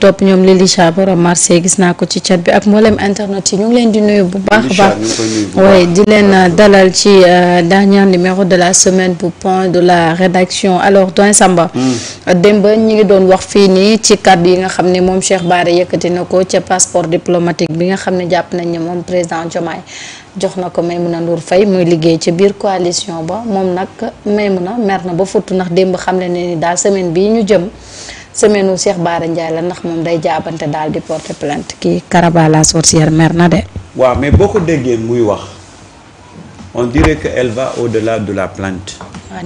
topp ñoom Lilisha borom Marseille gis naa ko ci chat bi ak mboolem internet yi ñu ngi leen di nuyu bu baax a baax waaye di leen dalal ci dernier numéro de la semaine bu point de la rédaction. Alors Doyen Samba démb ñi ngi doon wax fii nii ci kàddu yi nga xam ne moom Cheikh Bara yëkkati na ko ca passeport diplomatique bi nga xam ne jàpp nañ ne moom président Diomaye jox na ko Maïmouna Ndour Faye muy liggéey ci biir coalition ba moom nag Maïmouna mer na ba futt ndax démb xam ne ni daal semaine bii ñu jëm semaine u Cheikh Bara Ndiaye la ndax moom day jaabante daal di porter plainte kii Karaba la sorcière mer na de. waaw mais boo ko déggee muy wax on dirait que elle va au-delà de la plainte.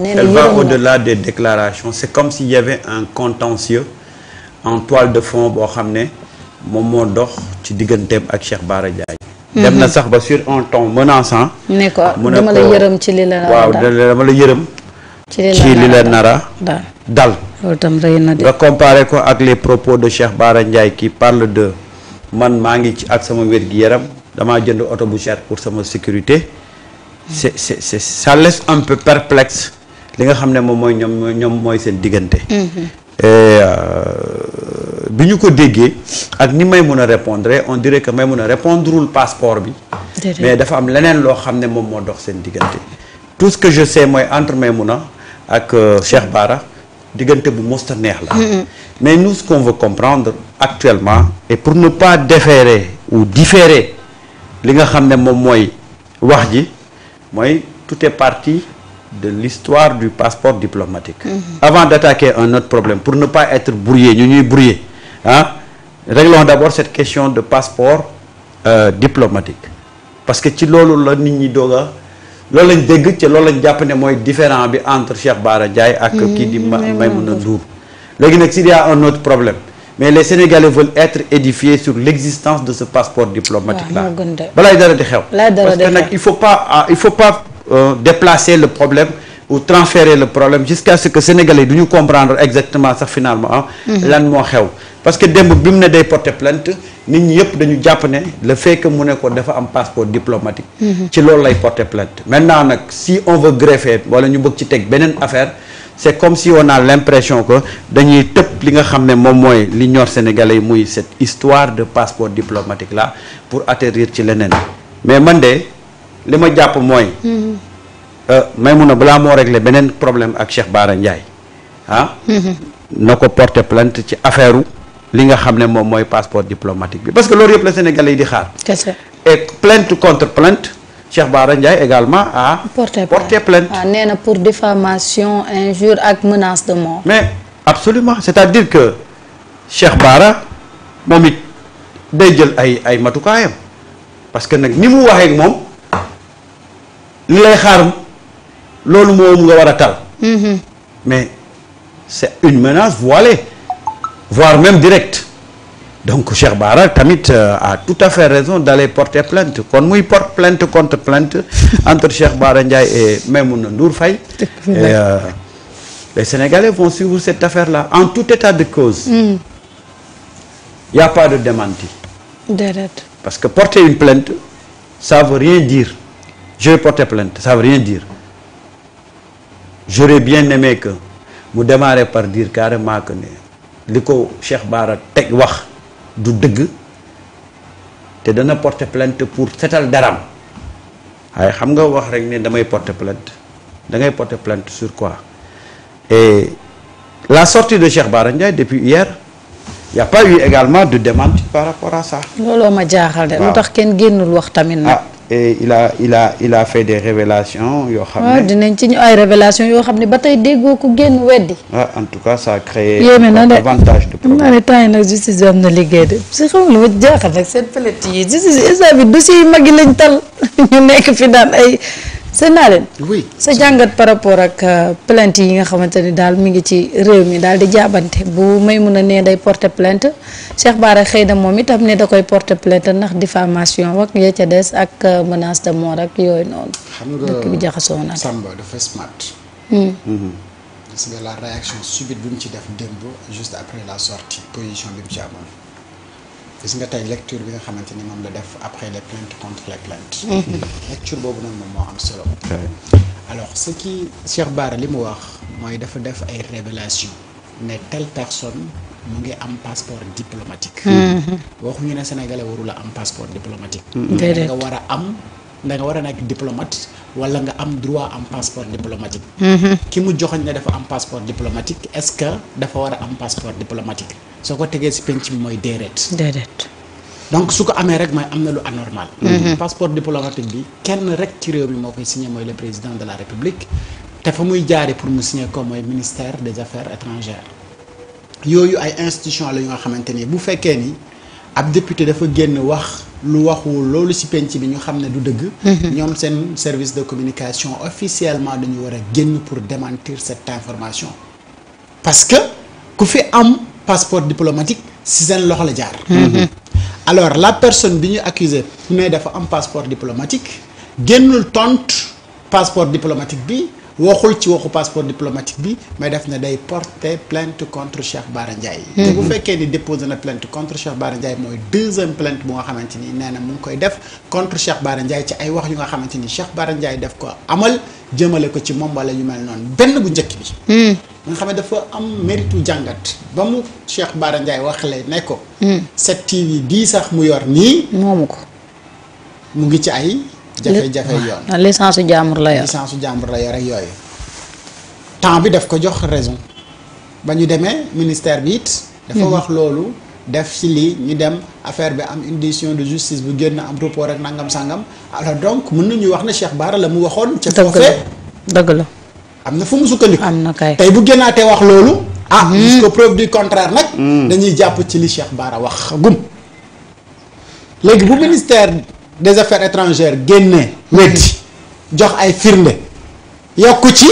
Elle va au-delà des déclarations. C'est comme s'il y avait un contentieux en toile de fond boo xam ne moom moo dox ci digganteem ak Cheikh Bara Ndiaye. dem na sax ba sur un ton menaçant. ne ko dama la yërëm ci li la. waaw dama la yërëm. ci li la nara dal. loolu tam rëy na de. nga comparé ko ak les propos de Cheikh Bara Ndiaye qui parle de man maa ngi ci ak sama wér-gi-yaram damaa jënd oto bu cher pour sama sécurité. c'est ça laisse un peu perplexe li nga xam ne moom mooy ñoom mooy seen diggante. bi ñu ko déggee ak ni may mun a répondre on dirait que may mun a répondrewul passeport bi. mais dafa am leneen loo xam ne moom moo dox seen diggante. tout ce que je sais mooy entre Maïmouna ak Cheikh Bara diggante bu mosta neex la. mais nous ce qu'on veut comprendre actuellement et pour ne pas déférer ou différer li nga xam ne moom mooy wax ji mooy tout est parti de l'histoire du passeport diplomatique. Avant d'attaquer un autre problème pour ne pas être brouillé ñu ñuy brouiller réglons d'abord cette question de passeport diplomatique parce que ci loolu la nit ñi doog a loolu lañ dégg ci loolu lañ jàpp ne mooy différent bi entre Cheikh Bara Ndiaye ak kii di Maïmouna Ndour léegi nag s'il y a un autre problème mais les Sénégalais veulent être édifiés sur l'existence de ce passeport diplomatique là balaay dara di xew parce que nag il faut pas déplacer le problème ou transférer le problème jusqu'à ce que Sénégalais du ñu comprendre exactement sax finalement lan moo xew parce que démb bi mu ne day porter plainte nit ñi yëpp dañu jàpp ne le fait que mu ne ko dafa am passeport diplomatique ci loolu lay porter plainte maintenant nag si on veut greffer wala ñu bëgg ci teg beneen affaire c'est comme si on a l'impression que dañuy tëb li nga xam ne moom mooy li ñor Sénégalais yi muy cette histoire de passeport diplomatique là pour atterrir ci leneen mais man de li ma jàpp mooy Maïmouna balaa moo régler beneen problème ak Cheikh Bara Ndiaye na ko porter plainte ci affaire li nga xam ne moom mooy passeport diplomatique bi parce que loolu yëpp la Sénégalais yi di xaar et plainte contre plainte Cheikh Bara Ndiaye également a porté plainte nee na pour diffamation injure ak menace de mort mais absolument c'est-à-dire que Cheikh Bara moom it day jël ay matukaayam parce que nag ni mu waxee ak moom li lay xaar loolu moom nga war a tal mais c'est une menace voilée voire même directe donc Cheikh Bara tamit a tout à fait raison d'aller porter plainte kon muy porte plainte contre plainte entre Cheikh Bara Ndiaye et Maïmouna Ndour Faye et les Sénégalais vont suivre cette affaire-là en tout état de cause il y a pas de démenti parce que porter une plainte ça veut rien dire je vais porter plainte ça veut rien dire j'aurais bien aimé que mu démarrer par dire carrément que ne li ko Cheikh Bara teg wax du dëgg te dana porter plainte pour setal daram waaye xam nga wax rek ne damay porter plainte da ngay porter plainte sur quoi et la sortie de Cheikh Bara Ndiaye depuis hier il y a pas eu également de démenti par rapport à ça. looloo ma jaaxal de. lu tax kenn génnul wax tamit nag. et il a fait des révélations yoo xam ne. waaw dinañ ci ñu ay révélations yoo xam ne ba tey déggoo ko génn weddi. en tout cas ça a créé. yéeme na de davantage de problèmes. xam naa ne temps yi nag justice bi am na liggéey de si xam nga lu ma jaaxal nag seen plainte yi justice instant bi dossiers yu mag yi lañ tal ñu nekk fi daan ay seen naa leen. oui sa jàngat par rapport ak plainte yi nga xamante ni daal mi ngi ci réew mi daal di jaabante bu Maïmouna ne day porter plainte Cheikh Bara xëy na moom itam ne da koy porter plainte ndax diffamation ak ya ca des ak menace de mort ak yooyu noonu. xam nga dëkk bi jaxasoo na. Samba dafa smart. gis nga la réaction subite bi mu ci def démb juste après la sortie position bi mu ci amoon. gis nga tey lecture bi nga xamante ni moom la def après les plaintes contre les plaintes. lecture boobu nag moom moo am solo. alors ce qui Cheikh Bara li mu wax mooy dafa def ay révélation ne telle personne mu ngi am passeport diplomatique. waxuñu ne sénégalais warula am passeport diplomatique. déedéet da nga war a nekk diplomate wala nga am droit am passeport diplomatique. ki mu joxoñ ne dafa am passeport diplomatique est-ce que dafa war a am passeport diplomatique soo ko tegee ci penc bi mooy déedéet. donc su ko amee rek mooy am na lu anormal. passeport diplomatique bi kenn rek ci réew mi moo koy signé mooy le président de la république te fa muy jaaree pour mu signé ko mooy ministère des affaires étrangères. yooyu ay institution la yu nga xamante ni bu fekkee ni ab député dafa génn wax lu waxul loolu ci penc bi ñu xam ne du dëgg. ñoom seen service de communication officiellement dañu war a génn pour démentir cette information parce que ku fi am passeport diplomatique ci seen loxo la jaar. alors la personne bi ñu accusé ne dafa am passeport diplomatique génnul tontu passeport diplomatique bi waxul ci waxu passeport diplomatique bi mais def na day porter plainte contre Cheikh Bara Ndiaye. te bu fekkee ni déposé na plainte contre Cheikh Bara Ndiaye mooy deuxième plainte bu nga xamante ni nee na mu ngi koy def contre Cheikh Bara Ndiaye ci ay wax yu nga xamante ni Cheikh Bara Ndiaye def ko amal jëmale ko ci moom wala yu mel noonu benn bu njëkk bi. nga xam ne dafa am méritu jàngat ba mu Cheikh Bara Ndiaye waxlee ne ko. 7TV bii sax mu yor nii. moomu ko. mu ngi ci ay. jafe-jafe yoon licence su jàmbur la yor ak yooyu. temps bi daf ko jox raison ba ñu demee ministère bi it. dafa wax loolu def ci lii ñu dem affaire bi am une décision de justice bu génn am report ak nangam sangam alors donc mën nañu wax ne Cheikh Bara la mu waxoon. ca foofee dëgg la. am na fu mu sukkandiku. am na kay tey bu génnaatee wax loolu. jusqu'au preuve du contraire nag. dañuy jàpp ci li Cheikh Bara wax gum. léegi bu ministère des affaires étrangères génnee. weddi jox ay firnde yokku ci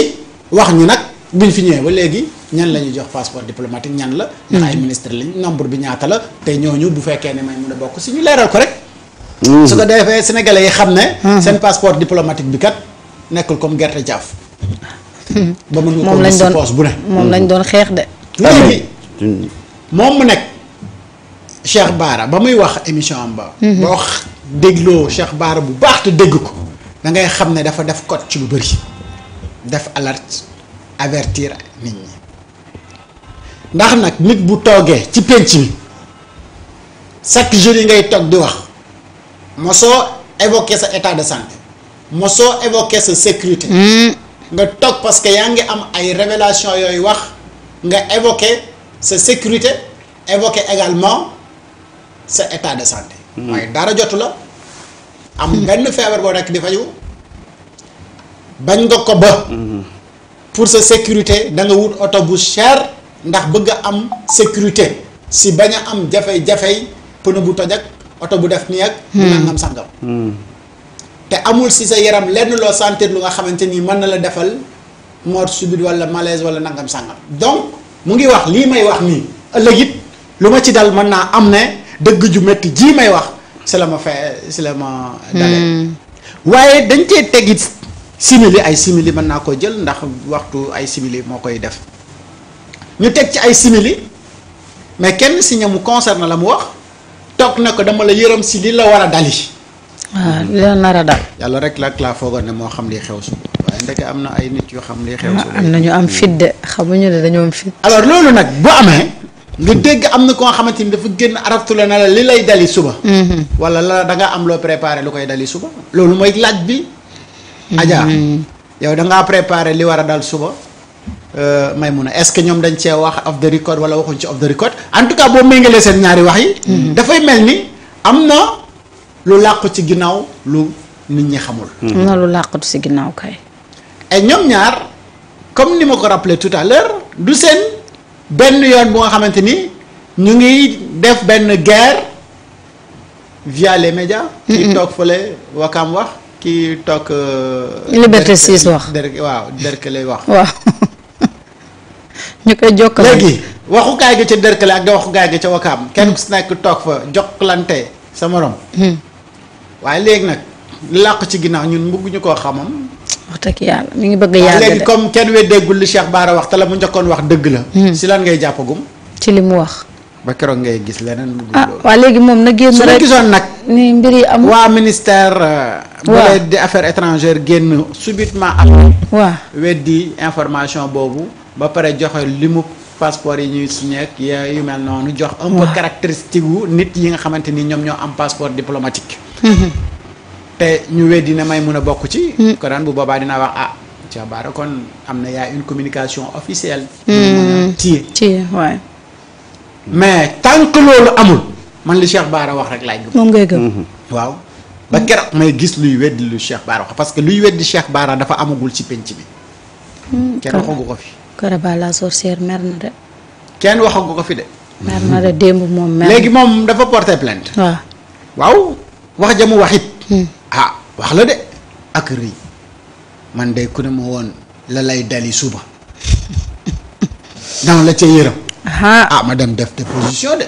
wax ñu nag buñ fi ñëwee ba léegi ñan la ñuy jox passeport diplomatique ñan la. ndax ay ministre lañ nombre bi ñaata la te ñooñu bu fekkee ne may mën a bokk si ñu leeral ko rek. su ko defee sénégalais yi xam ne. seen passeport diplomatique bi kat nekkul comme gerte jaaf. ba mën nga ko gis si poche bu ne. moom lañ doon xeex de. léegi moom mu nekk Cheikh Bara ba muy wax émission am ba. ba wax dégloo Cheikh Bara bu baax te dégg ko da ngay xam ne dafa def code ci lu bëri def alerte avertir nit ñi ndax nag nit bu toogee ci penc mi chaque jour yi ngay toog di wax mosoo évoquer sa état de santé mosoo évoquer sa sécurité. nga toog parce que yaa ngi am ay révélation yooyu wax nga évoquer sa sécurité évoquer également sa état de santé. mooy dara jotu la. am benn feebar boo nekk di faju bañ nga ko ba. pour sa sécurité da nga wut oto bu cher ndax bëgg a am sécurité si bañ a am jafe-jafe pneu bu toj ak oto bu def nii ak. nangam sangam. te amul si sa yaram lenn loo sentir lu nga xamante ni mën na la defal mort subite wala malaise wala nangam sangam donc mu ngi wax lii may wax nii ëllëg it lu ma ci dal mën naa am ne dëgg ju métti ji may wax si la ma dalee waaye dañ cee tegit simili ay simili mën naa ko jël ndax waxtu ay simili moo koy def ñu teg ci ay simili mais kenn si ñamu concerne la mu wax toog na ko dama la yërëm si li la war a dali. waaw li la nar a dal. yàlla rek laa foogoon ne moo xam li xew suba waaye ndeke am na ay nit yoo xam li xew suba. am na ñu am fit de xamuñu ne dañoo am fit. alors loolu nag bu amee nga dégg am na ko nga xamante ni dafa génn araftu la ne la li lay dali suba. wala la da nga am loo préparé lu koy dali suba. loolu mooy laaj bi. Adja yow da ngaa préparé li war a dal suba. Maymuna est-ce que ñoom dañ cee wax off the record wala waxuñ ci off the record en tout cas boo méngalee seen ñaari wax yi. dafay mel ni am na. lu làqu ci ginnaaw lu nit ñi xamul. am na lu làqatu ci ginnaaw kay. et ñoom ñaar comme ni ma ko rappelé tout à l'heure du seen benn yoon bu nga xamante ni ñu ngi def benn guerre via les médias. ki toog fële Wakam wax ki toog. Liberté 6 wax waaw Derklé wax. waaw ñu koy jokkale. léegi waxukaay gi ca Derklé ak waxukaay gi ca Wakam kenn ku si nekk toog fa jokkalante sa morom. waaye léegi nag làqu ci ginnaaw ñun bëgguñu koo xamam. wax dëgg yàlla mi ngi bëgg a yàgg de léegi comme kenn weddeegul li Cheikh Bara wax te la mu njëkkoon wax dëgg la. si lan ngay jàppagum. ci li mu wax. ba keroog ngay gis leneen. waa léegi moom na génn rek su ma gisoon nag. ni mbir yi am waa ministère. waaw des affaires étrangères génn subitement am. waaw weddi information boobu ba pare joxe limu passeport yi ñuy signé ak yu mel noonu jox un peu caractéristique wu nit yi nga xamante ni ñoom ñoo am passeport diplomatique. te ñu weddi ne may mun a bokk ci. kon bu boobaa dinaa wax Cheikh Bara kon am na yaa une communication officielle. ci waay. mais tant que loolu amul man li Cheikh Bara wax rek laay gëm. moom ngay gëm. waaw ba keroog may gis luy weddi lu Cheikh Bara wax parce que luy weddi Cheikh Bara dafa amagul ci penc bi. kenn waxagu ko fi. Karaba la sorcière mer na de. kenn waxagu ko fi de. mer na de démb moom mer. léegi moom dafa porter plainte. waaw wax ja mu wax it. wax la de ak rëy man de ku ne ma woon la lay dali suba dans la ca yëram. ma dem def déposition de.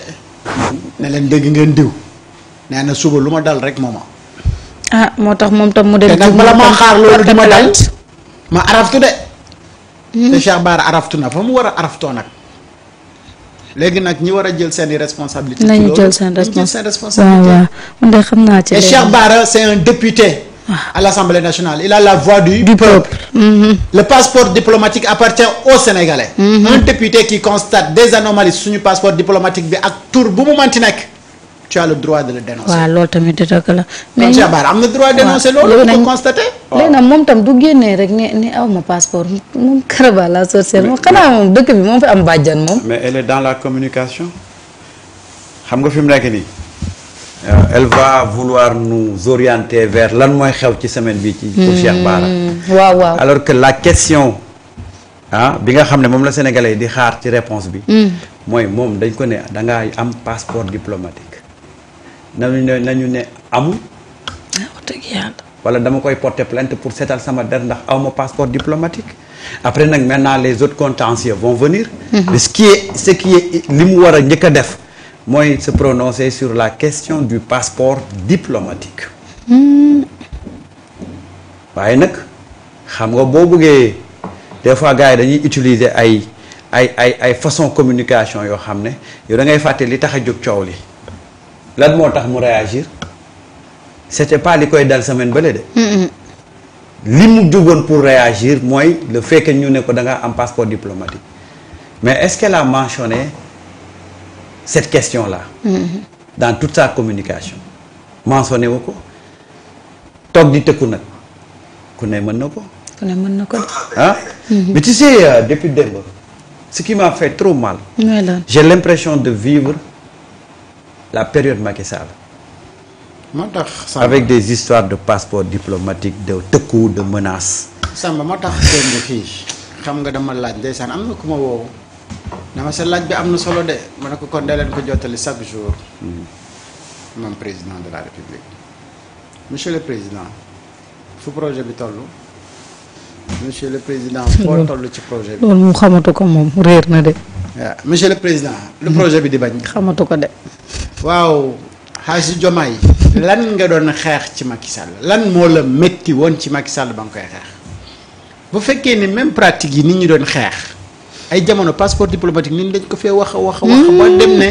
ne leen dégg ngeen diw nee na suba lu ma dal rek mooma. moo tax moom tam mu dem. te nag bala maa xaar loolu di ma dal ma araftu de. te Cheikh Bara araftu na fa mu war a araftoo nag. léegi nag ñi war a jël seen i responsabilité. nañu jël seen responsabilité. waaw man de xam naa ci. et Cheikh Bara c'est un député. à l'Assemblée nationale il a la voix du peuple. Le passeport diplomatique appartient aux Sénégalais. Un député qui constate des anomalies suñu passeport diplomatique bi ak tur bu mu manti nekk. tu as le droit de le dénoncer. waaw loolu tamit dëgg la. mais Cheikh Bara am na droit de dénoncer loolu. léegi ko constaté. léegi nag moom tam du génnee rek ne aw ma passeport moom Karaba la sorcière moom xanaa moom dëkk bi moom fi am bàjjan moom. mais elle est dans la communication xam nga fi mu nekk nii. elle va vouloir nous orienter vers lan mooy xew ci semaine bi ci pour Cheikh Bara. waaw alors que la question bi nga xam ne moom la sénégalais di xaar ci réponse bi. mooy moom dañ ko ne da ngaa am passeport diplomatique. nañu ne amul. wax dëgg yàlla. wala dama koy porter plainte pour seetal sama der ndax awma passeport diplomatique. après nag maintenant les autres contentieux vont venir. ce qui est li mu war a njëkk a def. mooy se prononcer sur la question du passeport diplomatique. waaye nag xam nga boo bëggee des fois gars yi dañuy utiliser ay façon communication yoo xam ne yow da ngay fàtte li tax a jóg coow li lan moo tax mu réagir c'était pas li koy dal semaine bële de. li mu jógoon pour réagir mooy le fait que ñu ne ko da nga am passeport diplomatique mais est-ce qu'elle a mentionné cette question-là. Dans toute sa communication. mentionné wu ko toog di tëkku nag ku ne mën na ko. mais tu sais depuis démb ce qui m'a fait trop mal. j'ai l'impression de vivre la période Macky Sall. moo tax avec des histoires de passeport diplomatique de tëkku de menaces. Samba moo tax démb fii xam nga dama laaj ndeysaan am na ku ma woowu. dama sa laaj bi am na solo de ma ne ko kon dee leen ko jottali chaque jour. moom président de la république. monsieur le président fu projet bi toll. monsieur le président foo toll ci projet bi. loolu mu xamatu ko moom réer na de. waaw monsieur le président. lu projet bi di bañ. xamatu ko de. waaw Hadji Diomaye lan nga doon xeex ci Macky Sall lan moo la métti woon ci Macky Sall ba nga koy xeex bu fekkee ni même pratique yi nit ñi doon xeex. ay jamono passeport diplomatique nit dañ ko fee wax ba dem ne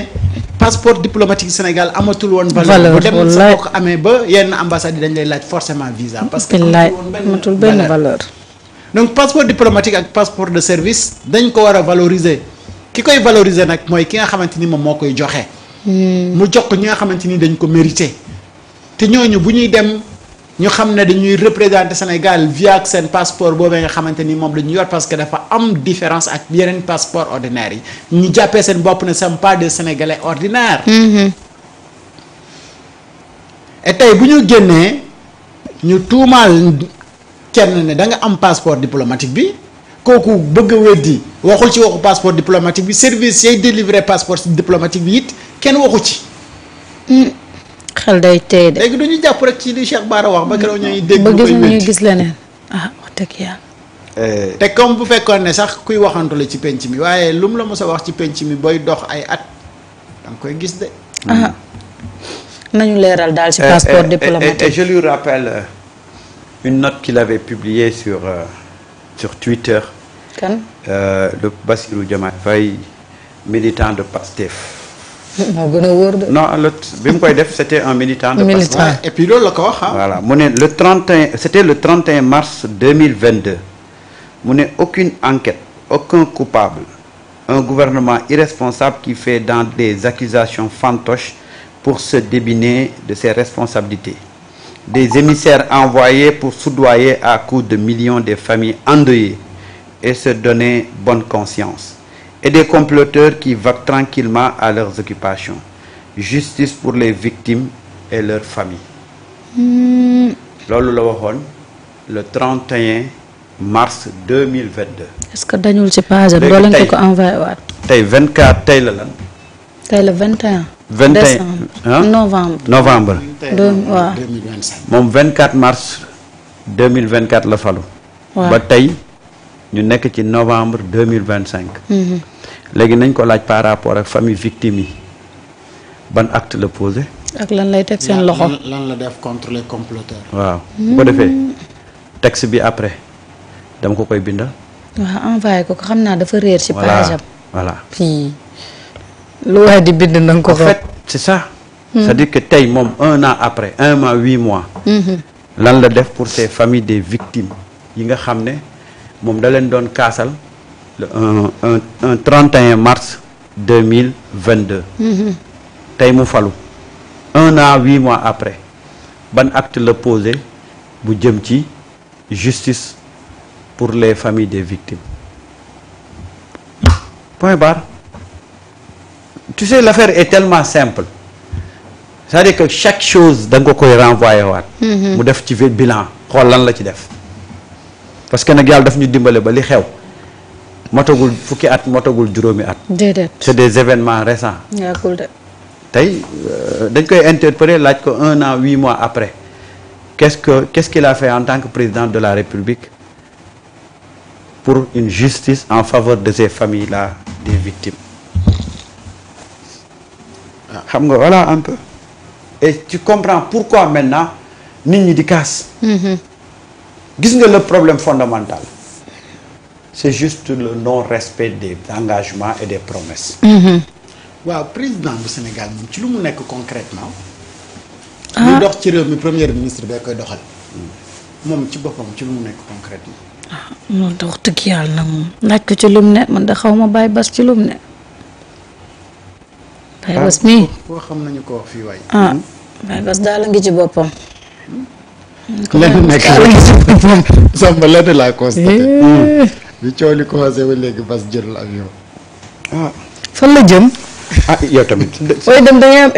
passeport diplomatique Sénégal amatul woon valeur bu dem sa boo ko amee ba yenn ambassade yi dañ lay laaj forcément visa parce que amatul benn valeur donc passeport diplomatique ak passeport de service dañ ko war a valoriser ki koy valoriser nag mooy ki nga xamante ni moom moo koy joxe mu jox ko ñi nga xamante ni dañ ko mérité te ñooñu bu ñuy dem ñu xam ne dañuy représenter Sénégal via ak seen passeport boobee nga xamante ni moom la ñu yor parce que dafa am différence ak yeneen passeport ordinaire yi ñu jàppee seen bopp ne sont pas des Sénégalais ordinaires. et tey bu ñu génnee ñu tuumaal kenn ne da nga am passeport diplomatique bi kooku bëgg a weddi waxul ci waxu passeport diplomatique bi service yay délivrer passeport diplomatique bi it kenn waxu ci. xel day tey de. léegi du ñu jàpp rek ci li Cheikh Bara wax ba keroog ñuy dégg. ba gis leneen wax dëgg yàlla. te comme bu fekkoon ne sax kuy waxantu la ci penc mi waaye lu mu la mos a wax ci penc mi booy dox ay at da nga koy gis de. nañu leeral daal ci passeport diplomatique. et je lui rappelle une note qu'il avait publiée sur Twitter. kan. le Bassirou Diomaye Faye militant de Pastef. moo gën a wóor de. non bi mu koy def c'était un militant de Pastef. et puis loolu la ko wax voilà mu ne c'était le 31 mars 2022 mu ne aucune enquête aucun coupable un gouvernement irresponsable qui fait dans des accusations fantoches pour se débiner de ses responsabilités. Des émissaires envoyés pour soudoyer à coups de millions des familles endeuillées et se donner bonne conscience. Et des comploteurs qui vaquent tranquillement à leurs occupations. Justice pour les victimes et leurs familles. loolu la waxoon le 31 mars 2022. est-ce que dañul ci page am doo leen ko envoyé waat. tey 24 tey la lan. tey le 21. 21 décembre novembre. waaw 2025. moom 24 mars 2024 la falu. waaw ba tey ñu nekk ci novembre 2025. léegi nañ ko laaj par rapport ak famille victime yi ban acte la posé. ak lan lay teg seen loxo. lan la def contre les comploteurs. waaw bu ko defee texte bi après dama ko koy bindal. waaw envoyé ko xam naa dafa réer ci page am. voilà fii lu waay di bind na nga ko. en fait c'est ça. c'est-à-dire que tey moom 1 an après 1 mois 8 mois. lan la def pour ces familles des victimes yi nga xam ne moom da leen doon kaasal le un 31 mars 2022. tey mu falu 1 an 8 mois après ban acte la posé bu jëm ci justice pour les familles des victimes point barre. Tu sais, l'affaire est tellement simple. C'est-à-dire que chaque chose da nga koy renvoyer waat. mu def ci bilan xool lan la ci def. parce que nag yàlla daf ñu dimbale ba li xew motagul fukki at motagul juróomi at. déedéet c'est des événements récents. yàggul de. tey dañ koy interpeller laaj ko 1 an 8 mois après qu'est-ce qu'il a fait en tant que président de la République pour une justice en faveur de ces familles-là des victimes. xam nga voilà un peu et tu comprends pourquoi maintenant nit ñi di kaas. gis nga le problème fondamental c'est juste le non-respect des engagements et des promesses. waaw président bu Sénégal moom ci lu mu nekk concrètement. lu dox ci réew mi premier ministre bee koy doxal. moom ci boppam ci lu mu nekk concrètement. loolu da wax dëgg yàlla nag moom laaj ko ci lum ne man da xaw ma bàyyi bas ci lum ne. Baye Bass mii koo xam nañu ko wax fii waay. Baye Bass daal a ngi ci boppam. lenn nekk Samba lenn laa constaté. bi coow li commencé ba léegi Bass jëlul avion. fan la jëm. yow tamit. fooy dem da ngay am